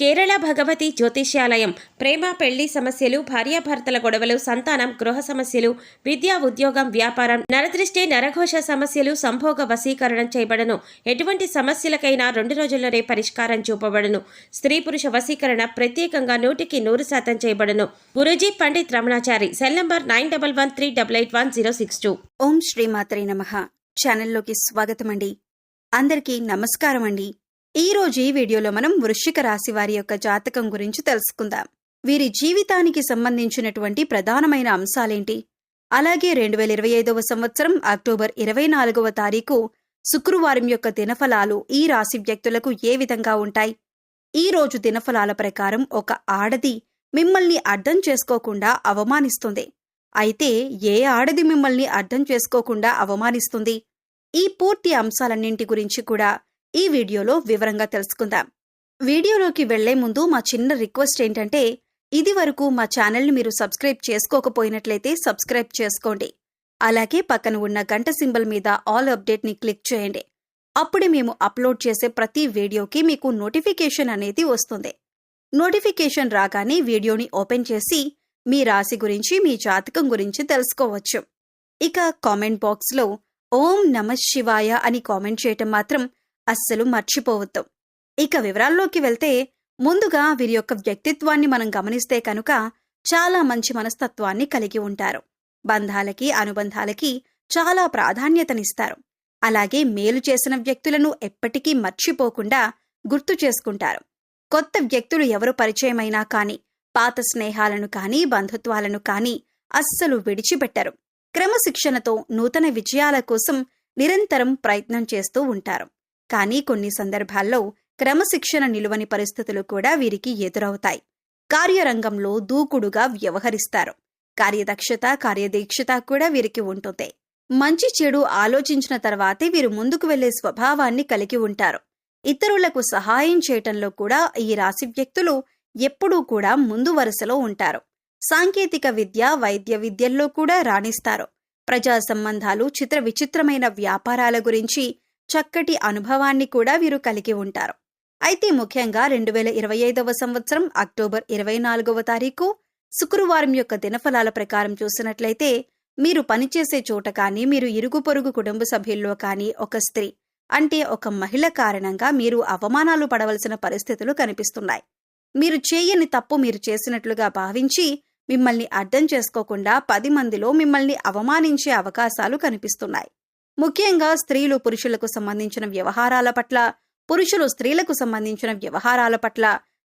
కేరళ భగవతి జ్యోతిష్యాలయం ప్రేమ పెళ్లి సమస్యలు, భార్యాభర్తల గొడవలు, సంతానం, గృహ సమస్యలు, విద్యా ఉద్యోగం, వ్యాపారం, నరదృష్టి, నరఘోష సమస్యలు, సంభోగ వశీకరణం చేయబడను. ఎటువంటి సమస్యలకైనా 2 రోజుల్లోనే పరిష్కారం చూపబడను. స్త్రీ పురుష వశీకరణ ప్రత్యేకంగా 100% చేయబడను. గురూజీ పండిత్ రమణాచారి. Cell number 9113881062. ఓం శ్రీమాత్రే నమః. ఛానల్లోకి స్వాగతం అండి. అందరికీ నమస్కారం అండి. ఈ రోజు ఈ వీడియోలో మనం వృశ్చిక రాశి వారి యొక్క జాతకం గురించి తెలుసుకుందాం. వీరి జీవితానికి సంబంధించినటువంటి ప్రధానమైన అంశాలేంటి, అలాగే 2025వ సంవత్సరం అక్టోబర్ 24వ తారీఖు శుక్రవారం యొక్క దినఫలాలు ఈ రాశి వ్యక్తులకు ఏ విధంగా ఉంటాయి. ఈ రోజు దినఫలాల ప్రకారం ఒక ఆడది మిమ్మల్ని అర్థం చేసుకోకుండా అవమానిస్తుంది. అయితే ఏ ఆడది మిమ్మల్ని అర్థం చేసుకోకుండా అవమానిస్తుంది? ఈ పూర్తి అంశాలన్నింటి గురించి కూడా ఈ వీడియోలో వివరంగా తెలుసుకుందాం. వీడియోలోకి వెళ్లే ముందు మా చిన్న రిక్వెస్ట్ ఏంటంటే, ఇది వరకు మా ఛానల్ని మీరు సబ్స్క్రైబ్ చేసుకోకపోయినట్లయితే సబ్స్క్రైబ్ చేసుకోండి. అలాగే పక్కన ఉన్న గంట సింబల్ మీద ఆల్ అప్డేట్ని క్లిక్ చేయండి. అప్పుడే మేము అప్లోడ్ చేసే ప్రతి వీడియోకి మీకు నోటిఫికేషన్ అనేది వస్తుంది. నోటిఫికేషన్ రాగానే వీడియోని ఓపెన్ చేసి మీ రాశి గురించి, మీ జాతకం గురించి తెలుసుకోవచ్చు. ఇక కామెంట్ బాక్స్లో ఓం నమః శివాయ అని కామెంట్ చేయటం మాత్రం అస్సలు మర్చిపోవద్దు. ఇక వివరాల్లోకి వెళ్తే, ముందుగా వీరి యొక్క వ్యక్తిత్వాన్ని మనం గమనిస్తే కనుక చాలా మంచి మనస్తత్వాన్ని కలిగి ఉంటారు. బంధాలకి, అనుబంధాలకి చాలా ప్రాధాన్యతనిస్తారు. అలాగే మేలు చేసిన వ్యక్తులను ఎప్పటికీ మర్చిపోకుండా గుర్తు చేసుకుంటారు. కొత్త వ్యక్తులు ఎవరు పరిచయమైనా కానీ, పాత స్నేహాలను కానీ, బంధుత్వాలను కానీ అస్సలు విడిచిపెట్టరు. క్రమశిక్షణతో నూతన విజయాల కోసం నిరంతరం ప్రయత్నం చేస్తూ ఉంటారు. కానీ కొన్ని సందర్భాల్లో క్రమశిక్షణ నిలువని పరిస్థితులు కూడా వీరికి ఎదురవుతాయి. కార్యరంగంలో దూకుడుగా వ్యవహరిస్తారు. కార్యదక్షత, కార్యదీక్షత కూడా వీరికి ఉంటుంది. మంచి చెడు ఆలోచించిన తర్వాతే వీరు ముందుకు వెళ్లే స్వభావాన్ని కలిగి ఉంటారు. ఇతరులకు సహాయం చేయటంలో కూడా ఈ రాశి వ్యక్తులు ఎప్పుడూ కూడా ముందు వరుసలో ఉంటారు. సాంకేతిక విద్య, వైద్య విద్యల్లో కూడా రాణిస్తారు. ప్రజా సంబంధాలు, చిత్ర విచిత్రమైన వ్యాపారాల గురించి చక్కటి అనుభవాన్ని కూడా వీరు కలిగి ఉంటారు. అయితే ముఖ్యంగా 2025వ సంవత్సరం అక్టోబర్ 24వ తారీఖు శుక్రవారం యొక్క దినఫలాల ప్రకారం చూసినట్లయితే, మీరు పనిచేసే చోట కానీ, మీరు ఇరుగు పొరుగు కుటుంబ సభ్యుల్లో కానీ ఒక స్త్రీ అంటే ఒక మహిళ కారణంగా మీరు అవమానాలు పడవలసిన పరిస్థితులు కనిపిస్తున్నాయి. మీరు చేయని తప్పు మీరు చేసినట్లుగా భావించి మిమ్మల్ని అర్థం చేసుకోకుండా 10 మందిలో మిమ్మల్ని అవమానించే అవకాశాలు కనిపిస్తున్నాయి. ముఖ్యంగా స్త్రీలు పురుషులకు సంబంధించిన వ్యవహారాల పట్ల, పురుషులు స్త్రీలకు సంబంధించిన వ్యవహారాల పట్ల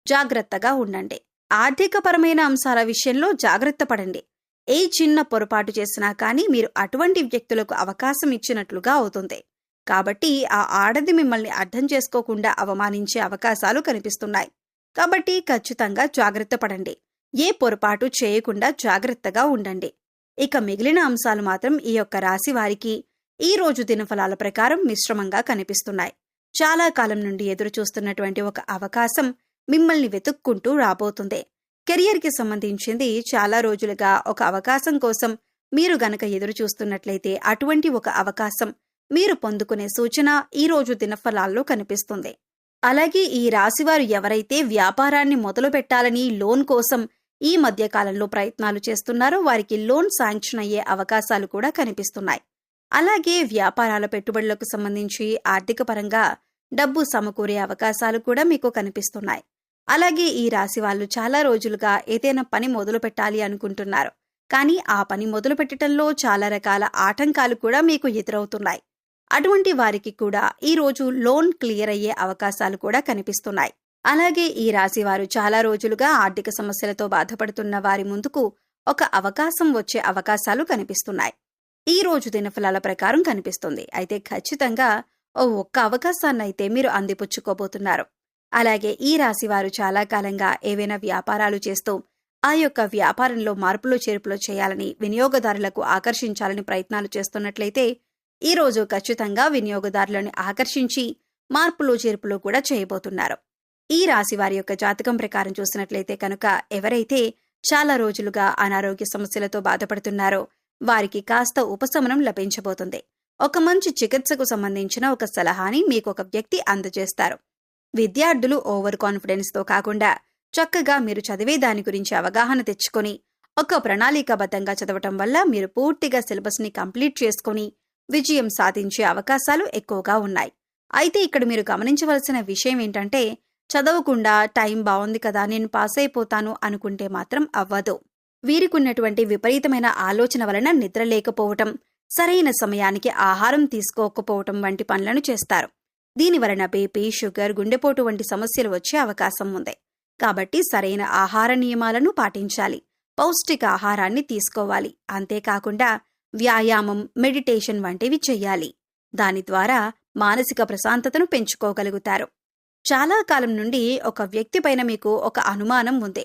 జాగ్రత్తగా ఉండండి. ఆర్థికపరమైన అంశాల విషయంలో జాగ్రత్త పడండి. ఏ చిన్న పొరపాటు చేసినా కానీ మీరు అటువంటి వ్యక్తులకు అవకాశం ఇచ్చినట్లుగా అవుతుంది. కాబట్టి ఆ ఆడది మిమ్మల్ని అర్థం చేసుకోకుండా అవమానించే అవకాశాలు కనిపిస్తున్నాయి. కాబట్టి ఖచ్చితంగా జాగ్రత్త పడండి. ఏ పొరపాటు చేయకుండా జాగ్రత్తగా ఉండండి. ఇక మిగిలిన అంశాలు మాత్రం ఈ యొక్క రాశి వారికి ఈ రోజు దినఫలాల ప్రకారం మిశ్రమంగా కనిపిస్తున్నాయి. చాలా కాలం నుండి ఎదురు చూస్తున్నటువంటి ఒక అవకాశం మిమ్మల్ని వెతుక్కుంటూ రాబోతుంది. కెరియర్కి సంబంధించింది చాలా రోజులుగా ఒక అవకాశం కోసం మీరు గనక ఎదురు చూస్తున్నట్లయితే అటువంటి ఒక అవకాశం మీరు పొందుకునే సూచన ఈ రోజు దినఫలాల్లో కనిపిస్తుంది. అలాగే ఈ రాశివారు ఎవరైతే వ్యాపారాన్ని మొదలు పెట్టాలని లోన్ కోసం ఈ మధ్యకాలంలో ప్రయత్నాలు చేస్తున్నారో వారికి లోన్ శాంక్షన్ అయ్యే అవకాశాలు కూడా కనిపిస్తున్నాయి. అలాగే వ్యాపారాల పెట్టుబడులకు సంబంధించి ఆర్థిక పరంగా డబ్బు సమకూరే అవకాశాలు కూడా మీకు కనిపిస్తున్నాయి. అలాగే ఈ రాశి వాళ్ళు చాలా రోజులుగా ఏదైనా పని మొదలు పెట్టాలి అనుకుంటున్నారు. కానీ ఆ పని మొదలు పెట్టడంలో చాలా రకాల ఆటంకాలు కూడా మీకు ఎదురవుతున్నాయి. అటువంటి వారికి కూడా ఈ రోజు లోన్ క్లియర్ అయ్యే అవకాశాలు కూడా కనిపిస్తున్నాయి. అలాగే ఈ రాశి వారు చాలా రోజులుగా ఆర్థిక సమస్యలతో బాధపడుతున్న వారి ముందుకు ఒక అవకాశం వచ్చే అవకాశాలు కనిపిస్తున్నాయి. ఈ రోజు దినఫలాల ప్రకారం కనిపిస్తుంది. అయితే ఖచ్చితంగా ఒక్క అవకాశాన్నైతే మీరు అందిపుచ్చుకోబోతున్నారు. అలాగే ఈ రాశి వారు చాలా కాలంగా ఏవైనా వ్యాపారాలు చేస్తూ ఆ యొక్క వ్యాపారంలో మార్పులు చేర్పులు చేయాలని, వినియోగదారులకు ఆకర్షించాలని ప్రయత్నాలు చేస్తున్నట్లయితే ఈ రోజు ఖచ్చితంగా వినియోగదారులను ఆకర్షించి మార్పులు చేర్పులు కూడా చేయబోతున్నారు. ఈ రాశి వారి యొక్క జాతకం ప్రకారం చూసినట్లయితే కనుక ఎవరైతే చాలా రోజులుగా అనారోగ్య సమస్యలతో బాధపడుతున్నారో వారికి కాస్త ఉపశమనం లభించబోతుంది. ఒక మంచి చికిత్సకు సంబంధించిన ఒక సలహాని మీకు ఒక వ్యక్తి అందజేస్తారు. విద్యార్థులు ఓవర్ కాన్ఫిడెన్స్తో కాకుండా చక్కగా మీరు చదివే దాని గురించి అవగాహన తెచ్చుకొని ఒక ప్రణాళికాబద్ధంగా చదవటం వల్ల మీరు పూర్తిగా సిలబస్ని కంప్లీట్ చేసుకొని విజయం సాధించే అవకాశాలు ఎక్కువగా ఉన్నాయి. అయితే ఇక్కడ మీరు గమనించవలసిన విషయం ఏంటంటే, చదవకుండా టైం బాగుంది కదా నేను పాస్ అయిపోతాను అనుకుంటే మాత్రం అవ్వదు. వీరికున్నటువంటి విపరీతమైన ఆలోచన వలన నిద్ర లేకపోవటం, సరైన సమయానికి ఆహారం తీసుకోకపోవటం వంటి పనులను చేస్తారు. దీనివలన బీపీ, షుగర్, గుండెపోటు వంటి సమస్యలు వచ్చే అవకాశం ఉంది. కాబట్టి సరైన ఆహార నియమాలను పాటించాలి. పౌష్టిక ఆహారాన్ని తీసుకోవాలి. అంతేకాకుండా వ్యాయామం, మెడిటేషన్ వంటివి చెయ్యాలి. దాని ద్వారా మానసిక ప్రశాంతతను పెంచుకోగలుగుతారు. చాలా కాలం నుండి ఒక వ్యక్తి పైన మీకు ఒక అనుమానం ఉంది.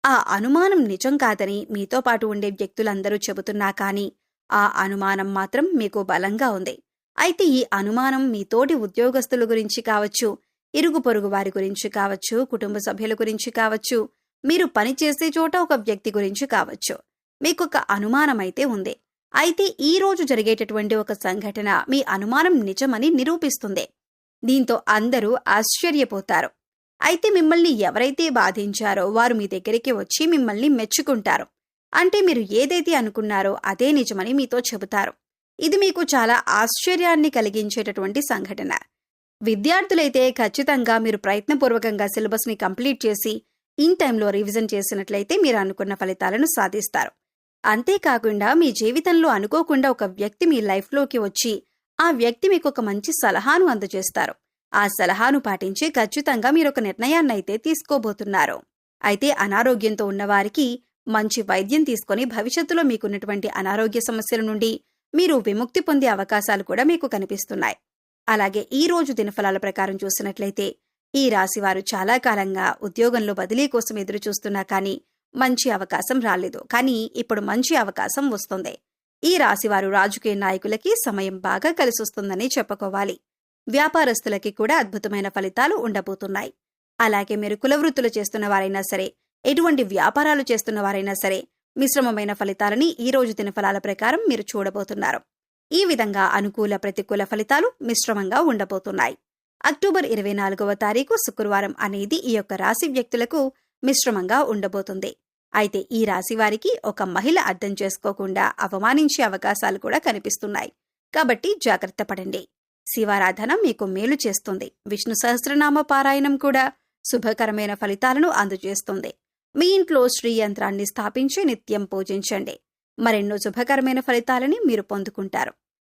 ఆ అనుమానం నిజం కాదని మీతో పాటు ఉండే వ్యక్తులందరూ చెబుతున్నా కానీ ఆ అనుమానం మాత్రం మీకు బలంగా ఉంది. అయితే ఈ అనుమానం మీ తోటి ఉద్యోగస్తుల గురించి కావచ్చు, ఇరుగు పొరుగు వారి గురించి కావచ్చు, కుటుంబ సభ్యుల గురించి కావచ్చు, మీరు పనిచేసే చోట ఒక వ్యక్తి గురించి కావచ్చు. మీకొక అనుమానమైతే ఉంది. అయితే ఈ రోజు జరిగేటటువంటి ఒక సంఘటన మీ అనుమానం నిజమని నిరూపిస్తుంది. దీంతో అందరూ ఆశ్చర్యపోతారు. అయితే మిమ్మల్ని ఎవరైతే బాధించారో వారు మీ దగ్గరికి వచ్చి మిమ్మల్ని మెచ్చుకుంటారు. అంటే మీరు ఏదైతే అనుకున్నారో అదే నిజమని మీతో చెబుతారు. ఇది మీకు చాలా ఆశ్చర్యాన్ని కలిగించేటటువంటి సంఘటన. విద్యార్థులైతే ఖచ్చితంగా మీరు ప్రయత్నపూర్వకంగా సిలబస్ని కంప్లీట్ చేసి ఇన్ టైంలో రివిజన్ చేసినట్లయితే మీరు అనుకున్న ఫలితాలను సాధిస్తారు. అంతేకాకుండా మీ జీవితంలో అనుకోకుండా ఒక వ్యక్తి మీ లైఫ్లోకి వచ్చి ఆ వ్యక్తి మీకు ఒక మంచి సలహాను అందజేస్తారు. ఆ సలహాను పాటించి ఖచ్చితంగా మీరు ఒక నిర్ణయాన్నైతే తీసుకోబోతున్నారు. అయితే అనారోగ్యంతో ఉన్నవారికి మంచి వైద్యం తీసుకొని భవిష్యత్తులో మీకున్నటువంటి అనారోగ్య సమస్యల నుండి మీరు విముక్తి పొందే అవకాశాలు కూడా మీకు కనిపిస్తున్నాయి. అలాగే ఈ రోజు దినఫలాల ప్రకారం చూసినట్లయితే ఈ రాశివారు చాలా కాలంగా ఉద్యోగంలో బదిలీ కోసం ఎదురు చూస్తున్నా కానీ మంచి అవకాశం రాలేదు. కానీ ఇప్పుడు మంచి అవకాశం వస్తుంది. ఈ రాశివారు రాజకీయ నాయకులకి సమయం బాగా కలిసొస్తుందని చెప్పుకోవాలి. వ్యాపారస్తులకి కూడా అద్భుతమైన ఫలితాలు ఉండబోతున్నాయి. అలాగే మీరు కులవృత్తులు చేస్తున్న వారైనా సరే, ఎటువంటి వ్యాపారాలు చేస్తున్న వారైనా సరే మిశ్రమమైన ఫలితాలని ఈ రోజు దినఫలాల ప్రకారం మీరు చూడబోతున్నారు. ఈ విధంగా అనుకూల ప్రతికూల ఫలితాలు మిశ్రమంగా ఉండబోతున్నాయి. అక్టోబర్ 24వ తారీఖు శుక్రవారం అనేది ఈ యొక్క రాశి వ్యక్తులకు మిశ్రమంగా ఉండబోతుంది. అయితే ఈ రాశి వారికి ఒక మహిళ అర్థం చేసుకోకుండా అవమానించే అవకాశాలు కూడా కనిపిస్తున్నాయి. కాబట్టి జాగ్రత్త పడండి. శివారాధన మీకు మేలు చేస్తుంది. విష్ణు సహస్రనామ పారాయణం కూడా శుభకరమైన ఫలితాలను అందజేస్తుంది. మీ ఇంట్లో శ్రీ యంత్రాన్ని స్థాపించి నిత్యం పూజించండి. మరెన్నో శుభకరమైన ఫలితాలని మీరు పొందుకుంటారు.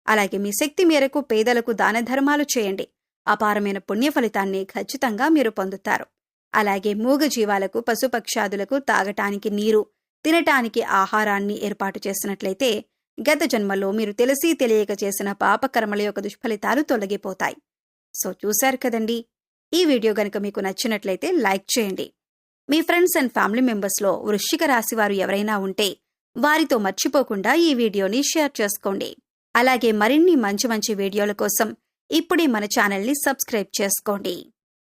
అలాగే మీ శక్తి మేరకు పేదలకు దాన ధర్మాలు చేయండి. అపారమైన పుణ్య ఫలితాన్ని ఖచ్చితంగా మీరు పొందుతారు. అలాగే మూగ జీవాలకు, పశుపక్షాదులకు తాగటానికి నీరు, తినటానికి ఆహారాన్ని ఏర్పాటు చేసినట్లయితే గత జన్మలో మీరు తెలిసి తెలియక చేసిన పాపకర్మల యొక్క దుష్ఫలితాలు తొలగిపోతాయి. సో చూశారు కదండి. ఈ వీడియో గనుక మీకు నచ్చినట్లయితే లైక్ చేయండి. మీ ఫ్రెండ్స్ అండ్ ఫ్యామిలీ మెంబర్స్లో వృశ్చిక రాశి వారు ఎవరైనా ఉంటే వారితో మర్చిపోకుండా ఈ వీడియోని షేర్ చేసుకోండి. అలాగే మరిన్ని మంచి మంచి వీడియోల కోసం ఇప్పుడే మన ఛానల్ని సబ్స్క్రైబ్ చేసుకోండి.